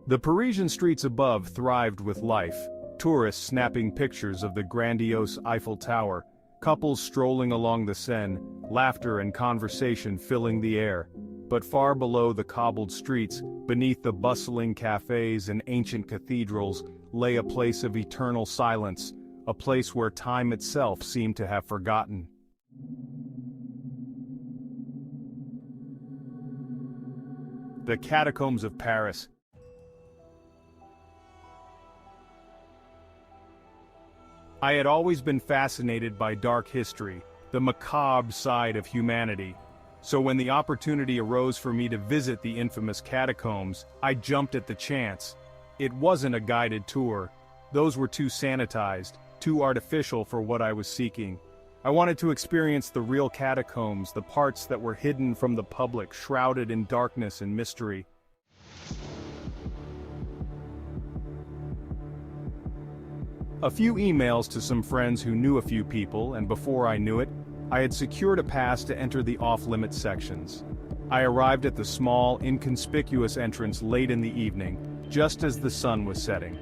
The Parisian streets above thrived with life, tourists snapping pictures of the grandiose Eiffel Tower, couples strolling along the Seine, laughter and conversation filling the air. But far below the cobbled streets, beneath the bustling cafés and ancient cathedrals, lay a place of eternal silence, a place where time itself seemed to have forgotten. The Catacombs of Paris. I had always been fascinated by dark history, the macabre side of humanity. So when the opportunity arose for me to visit the infamous catacombs, I jumped at the chance. It wasn't a guided tour. Those were too sanitized, too artificial for what I was seeking. I wanted to experience the real catacombs, the parts that were hidden from the public, shrouded in darkness and mystery. A few emails to some friends who knew a few people, and before I knew it, I had secured a pass to enter the off-limits sections. I arrived at the small, inconspicuous entrance late in the evening, just as the sun was setting.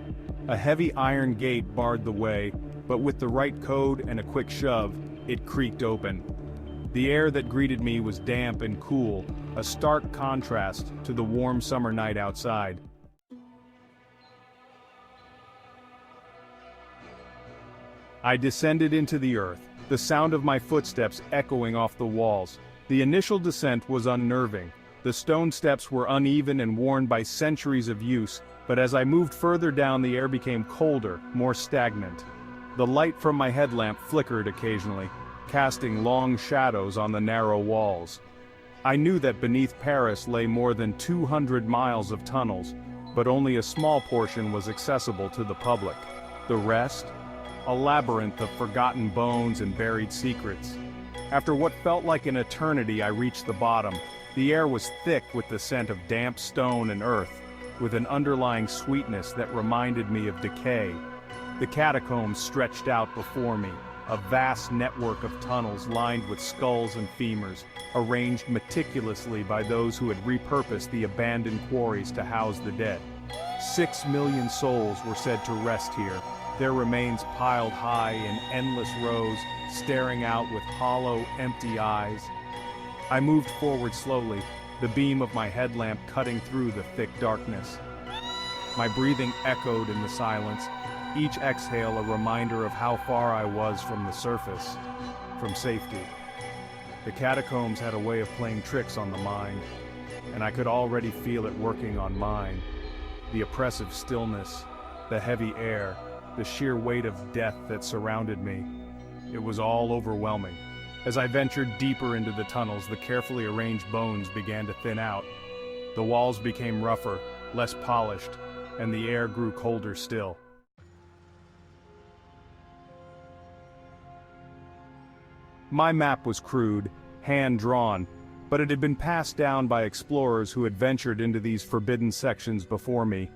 A heavy iron gate barred the way, but with the right code and a quick shove, it creaked open. The air that greeted me was damp and cool, a stark contrast to the warm summer night outside. I descended into the earth, the sound of my footsteps echoing off the walls. The initial descent was unnerving. The stone steps were uneven and worn by centuries of use, but as I moved further down, the air became colder, more stagnant. The light from my headlamp flickered occasionally, casting long shadows on the narrow walls. I knew that beneath Paris lay more than 200 miles of tunnels, but only a small portion was accessible to the public. The rest? A labyrinth of forgotten bones and buried secrets. After what felt like an eternity, I reached the bottom. The air was thick with the scent of damp stone and earth, with an underlying sweetness that reminded me of decay. The catacombs stretched out before me, a vast network of tunnels lined with skulls and femurs, arranged meticulously by those who had repurposed the abandoned quarries to house the dead. 6 million souls were said to rest here, their remains piled high in endless rows, staring out with hollow, empty eyes. I moved forward slowly, the beam of my headlamp cutting through the thick darkness. My breathing echoed in the silence, each exhale a reminder of how far I was from the surface, from safety. The catacombs had a way of playing tricks on the mind, and I could already feel it working on mine. The oppressive stillness, the heavy air, the sheer weight of death that surrounded me. It was all overwhelming. As I ventured deeper into the tunnels, the carefully arranged bones began to thin out. The walls became rougher, less polished, and the air grew colder still. My map was crude, hand-drawn, but it had been passed down by explorers who had ventured into these forbidden sections before me.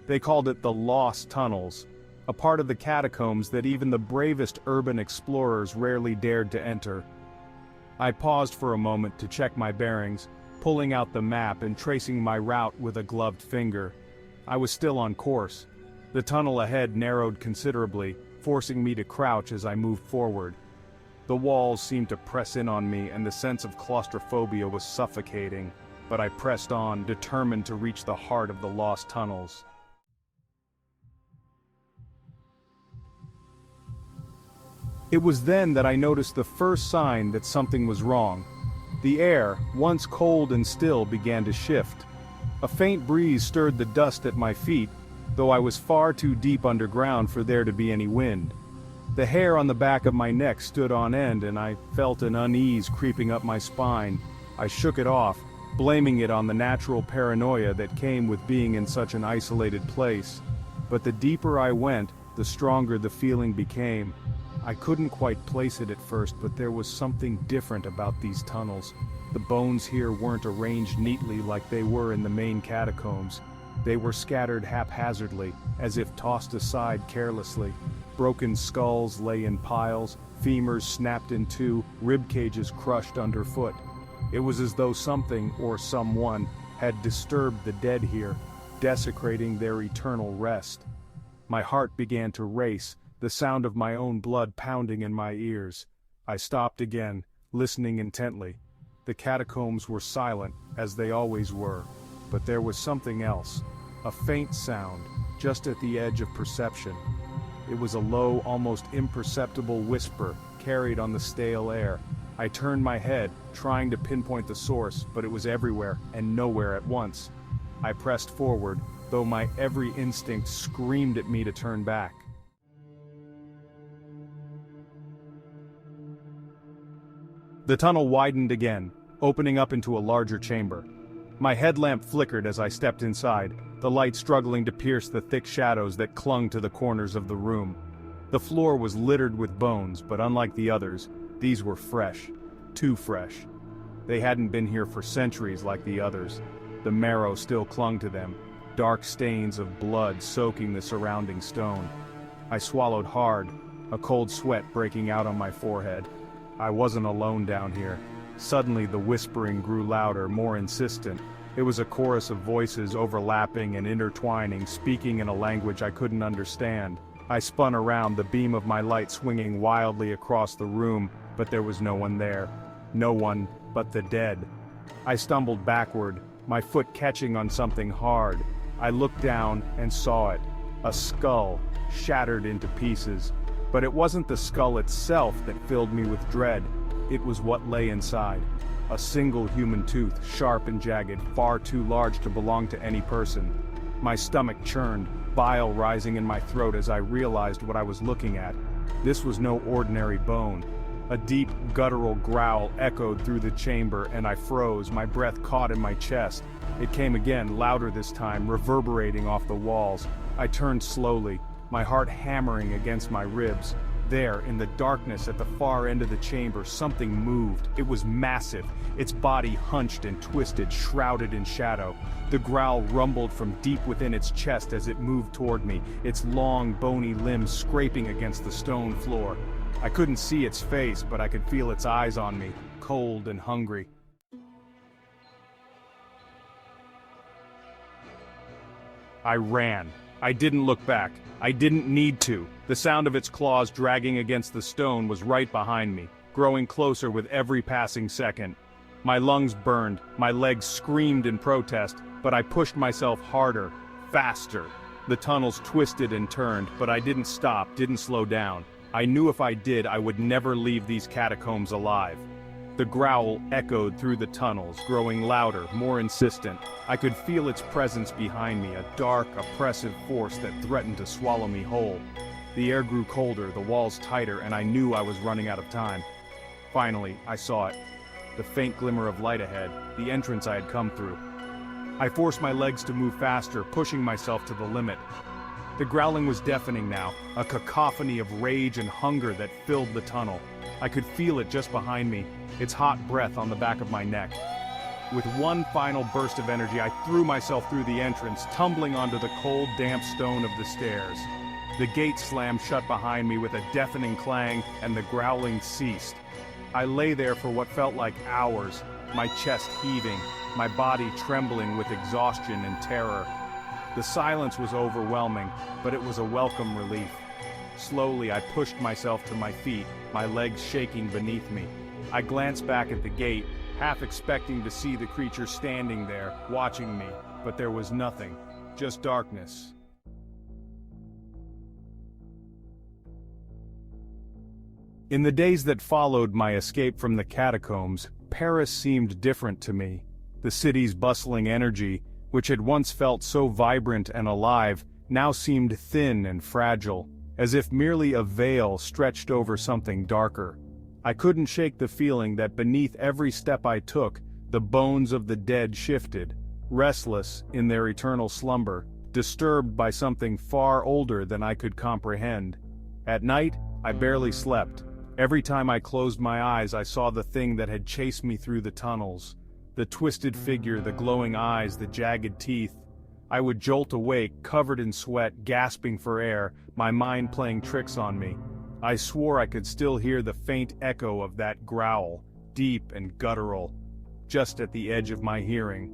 They called it the Lost Tunnels, a part of the catacombs that even the bravest urban explorers rarely dared to enter. I paused for a moment to check my bearings, pulling out the map and tracing my route with a gloved finger. I was still on course. The tunnel ahead narrowed considerably, forcing me to crouch as I moved forward. The walls seemed to press in on me, and the sense of claustrophobia was suffocating, but I pressed on, determined to reach the heart of the lost tunnels. It was then that I noticed the first sign that something was wrong. The air, once cold and still, began to shift. A faint breeze stirred the dust at my feet, though I was far too deep underground for there to be any wind. The hair on the back of my neck stood on end, and I felt an unease creeping up my spine. I shook it off, blaming it on the natural paranoia that came with being in such an isolated place. But the deeper I went, the stronger the feeling became. I couldn't quite place it at first, but there was something different about these tunnels. The bones here weren't arranged neatly like they were in the main catacombs. They were scattered haphazardly, as if tossed aside carelessly. Broken skulls lay in piles, femurs snapped in two, rib cages crushed underfoot. It was as though something, or someone, had disturbed the dead here, desecrating their eternal rest. My heart began to race, the sound of my own blood pounding in my ears. I stopped again, listening intently. The catacombs were silent, as they always were, but there was something else, a faint sound, just at the edge of perception. It was a low, almost imperceptible whisper, carried on the stale air. I turned my head, trying to pinpoint the source, but it was everywhere, and nowhere at once. I pressed forward, though my every instinct screamed at me to turn back. The tunnel widened again, opening up into a larger chamber. My headlamp flickered as I stepped inside, the light struggling to pierce the thick shadows that clung to the corners of the room. The floor was littered with bones, but unlike the others, these were fresh. Too fresh. They hadn't been here for centuries like the others. The marrow still clung to them, dark stains of blood soaking the surrounding stone. I swallowed hard, a cold sweat breaking out on my forehead. I wasn't alone down here. Suddenly the whispering grew louder, more insistent. It was a chorus of voices overlapping and intertwining, speaking in a language I couldn't understand. I spun around, the beam of my light swinging wildly across the room, but there was no one there. No one but the dead. I stumbled backward, my foot catching on something hard. I looked down and saw it. A skull, shattered into pieces. But it wasn't the skull itself that filled me with dread. It was what lay inside. A single human tooth, sharp and jagged, far too large to belong to any person. My stomach churned, bile rising in my throat as I realized what I was looking at. This was no ordinary bone. A deep, guttural growl echoed through the chamber, and I froze, my breath caught in my chest. It came again, louder this time, reverberating off the walls. I turned slowly, my heart hammering against my ribs. There, in the darkness at the far end of the chamber, something moved. It was massive, its body hunched and twisted, shrouded in shadow. The growl rumbled from deep within its chest as it moved toward me, its long, bony limbs scraping against the stone floor. I couldn't see its face, but I could feel its eyes on me, cold and hungry. I ran. I didn't look back. I didn't need to. The sound of its claws dragging against the stone was right behind me, growing closer with every passing second. My lungs burned, my legs screamed in protest, but I pushed myself harder, faster. The tunnels twisted and turned, but I didn't stop, didn't slow down. I knew if I did, I would never leave these catacombs alive. The growl echoed through the tunnels, growing louder, more insistent. I could feel its presence behind me, a dark, oppressive force that threatened to swallow me whole. The air grew colder, the walls tighter, and I knew I was running out of time. Finally, I saw it. The faint glimmer of light ahead, the entrance I had come through. I forced my legs to move faster, pushing myself to the limit. The growling was deafening now, a cacophony of rage and hunger that filled the tunnel. I could feel it just behind me, its hot breath on the back of my neck. With one final burst of energy, I threw myself through the entrance, tumbling onto the cold, damp stone of the stairs. The gate slammed shut behind me with a deafening clang, and the growling ceased. I lay there for what felt like hours, my chest heaving, my body trembling with exhaustion and terror. The silence was overwhelming, but it was a welcome relief. Slowly, I pushed myself to my feet, my legs shaking beneath me. I glanced back at the gate, half expecting to see the creature standing there, watching me, but there was nothing, just darkness. In the days that followed my escape from the catacombs, Paris seemed different to me. The city's bustling energy, which had once felt so vibrant and alive, now seemed thin and fragile, as if merely a veil stretched over something darker. I couldn't shake the feeling that beneath every step I took, the bones of the dead shifted, restless in their eternal slumber, disturbed by something far older than I could comprehend. At night, I barely slept. Every time I closed my eyes, I saw the thing that had chased me through the tunnels. The twisted figure, the glowing eyes, the jagged teeth. I would jolt awake, covered in sweat, gasping for air, my mind playing tricks on me. I swore I could still hear the faint echo of that growl, deep and guttural. just at the edge of my hearing.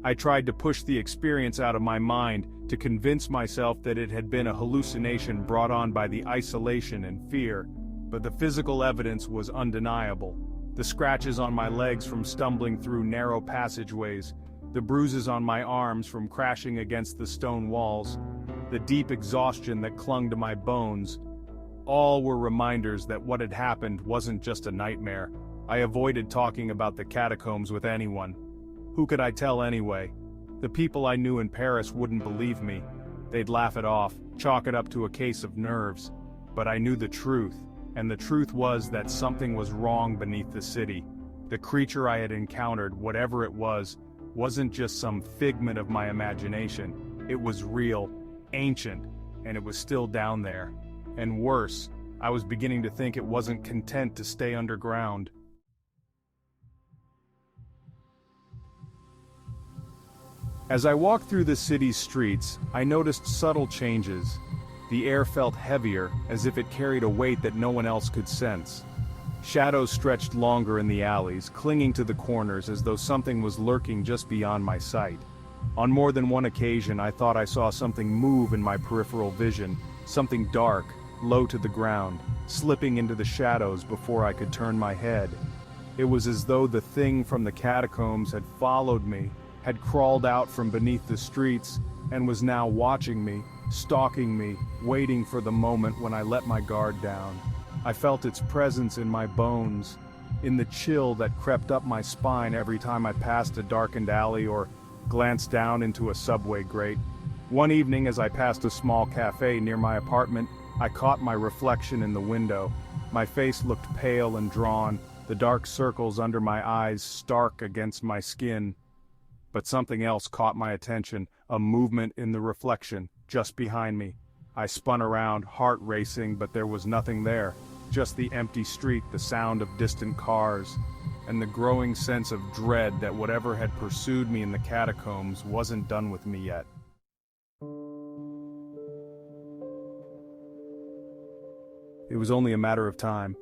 I tried to push the experience out of my mind, to convince myself that it had been a hallucination brought on by the isolation and fear, but the physical evidence was undeniable. The scratches on my legs from stumbling through narrow passageways, the bruises on my arms from crashing against the stone walls, the deep exhaustion that clung to my bones, all were reminders that what had happened wasn't just a nightmare. I avoided talking about the catacombs with anyone. Who could I tell anyway? The people I knew in Paris wouldn't believe me. They'd laugh it off, chalk it up to a case of nerves. But I knew the truth, and the truth was that something was wrong beneath the city. The creature I had encountered, whatever it was, wasn't just some figment of my imagination. It was real, ancient, and it was still down there. And worse, I was beginning to think it wasn't content to stay underground. As I walked through the city's streets, I noticed subtle changes. The air felt heavier, as if it carried a weight that no one else could sense. Shadows stretched longer in the alleys, clinging to the corners as though something was lurking just beyond my sight. On more than one occasion I thought I saw something move in my peripheral vision, something dark, low to the ground, slipping into the shadows before I could turn my head. It was as though the thing from the catacombs had followed me, had crawled out from beneath the streets, and was now watching me, stalking me, waiting for the moment when I let my guard down. I felt its presence in my bones, in the chill that crept up my spine every time I passed a darkened alley or glanced down into a subway grate. One evening as I passed a small cafe near my apartment, I caught my reflection in the window. My face looked pale and drawn, the dark circles under my eyes stark against my skin. But something else caught my attention, a movement in the reflection, just behind me. I spun around, heart racing, but there was nothing there. Just the empty street, the sound of distant cars, and the growing sense of dread that whatever had pursued me in the catacombs wasn't done with me yet. It was only a matter of time.